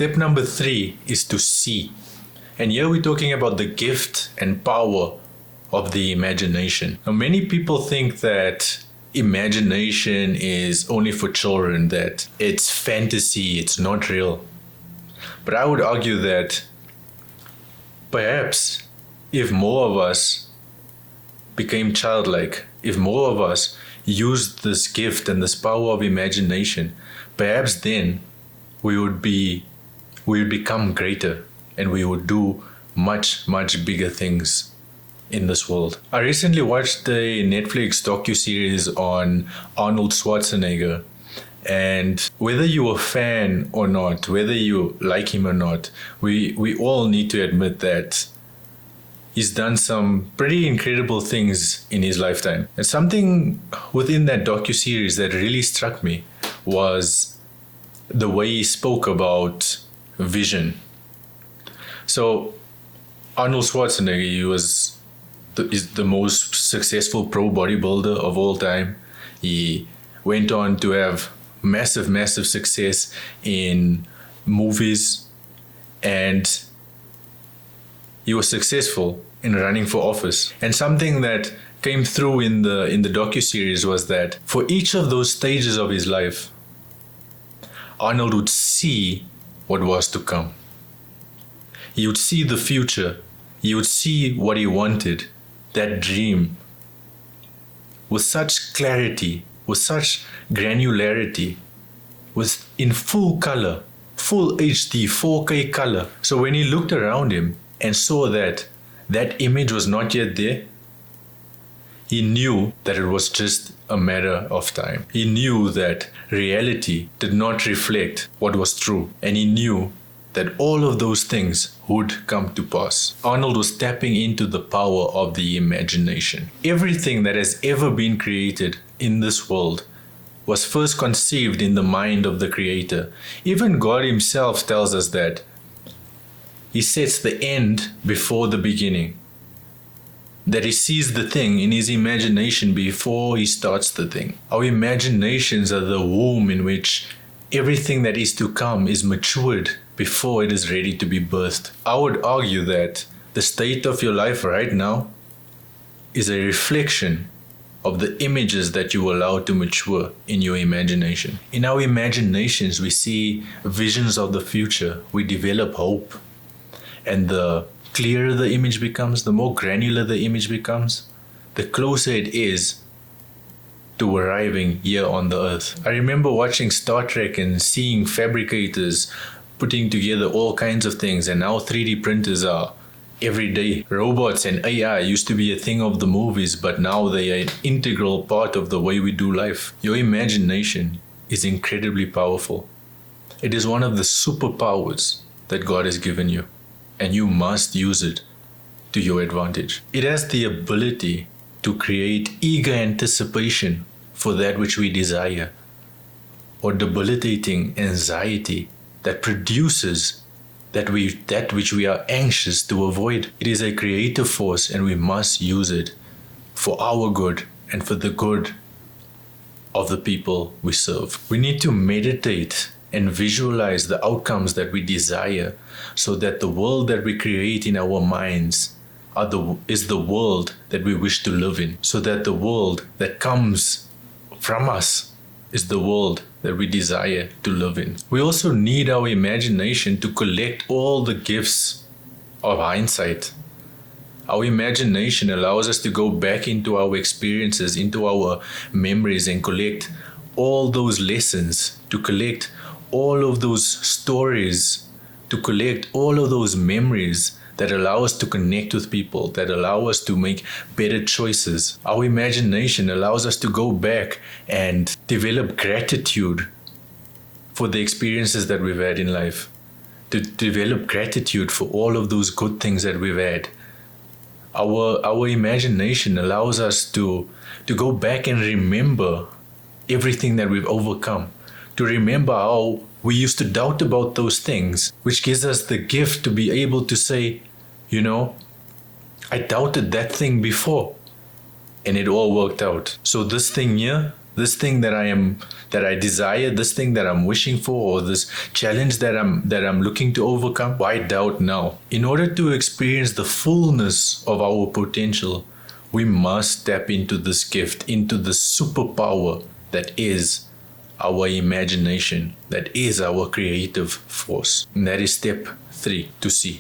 Step number 3 is to see. And here we're talking about the gift and power of the imagination. Now, many people think that imagination is only for children, that it's fantasy, it's not real. But I would argue that perhaps if more of us became childlike, if more of us used this gift and this power of imagination, perhaps then we would become greater and we would do much, much bigger things in this world. I recently watched a Netflix docu-series on Arnold Schwarzenegger, and whether you're a fan or not, whether you like him or not, we all need to admit that he's done some pretty incredible things in his lifetime. And something within that docu-series that really struck me was the way he spoke about vision. So Arnold Schwarzenegger, he is the most successful pro bodybuilder of all time. He went on to have massive, massive success in movies, and he was successful in running for office. And something that came through in the docu-series was that for each of those stages of his life, Arnold would see what was to come. He would see the future. He would see what he wanted, that dream, with such clarity, with such granularity, with in full color, full HD, 4K color. So when he looked around him and saw that that image was not yet there, he knew that it was just a matter of time. He knew that reality did not reflect what was true, and he knew that all of those things would come to pass. Arnold was tapping into the power of the imagination. Everything that has ever been created in this world was first conceived in the mind of the Creator. Even God Himself tells us that He sets the end before the beginning, that He sees the thing in His imagination before He starts the thing. Our imaginations are the womb in which everything that is to come is matured before it is ready to be birthed. I would argue that the state of your life right now is a reflection of the images that you allow to mature in your imagination. In our imaginations, we see visions of the future. We develop hope. And the clearer the image becomes, the more granular the image becomes, the closer it is to arriving here on the earth. I remember watching Star Trek and seeing fabricators putting together all kinds of things, and now 3D printers are every day. Robots and AI used to be a thing of the movies, but now they are an integral part of the way we do life. Your imagination is incredibly powerful. It is one of the superpowers that God has given you, and you must use it to your advantage. It has the ability to create eager anticipation for that which we desire, or debilitating anxiety that produces that which we are anxious to avoid. It is a creative force, and we must use it for our good and for the good of the people we serve. We need to meditate and visualize the outcomes that we desire, so that the world that we create in our minds is the world that we wish to live in, so that the world that comes from us is the world that we desire to live in. We also need our imagination to collect all the gifts of hindsight. Our imagination allows us to go back into our experiences, into our memories, and collect all those lessons, to collect all of those stories, to collect all of those memories that allow us to connect with people, that allow us to make better choices. Our imagination allows us to go back and develop gratitude for the experiences that we've had in life, to develop gratitude for all of those good things that we've had. Our imagination allows us to go back and remember everything that we've overcome, to remember how we used to doubt about those things, which gives us the gift to be able to say, you know, I doubted that thing before and it all worked out. So this thing here this thing that I desire, this thing that I'm wishing for, or this challenge that I'm looking to overcome, why doubt now? In order to experience the fullness of our potential, we must tap into this gift, into the superpower that is our imagination, that is our creative force. And that is step 3 to see.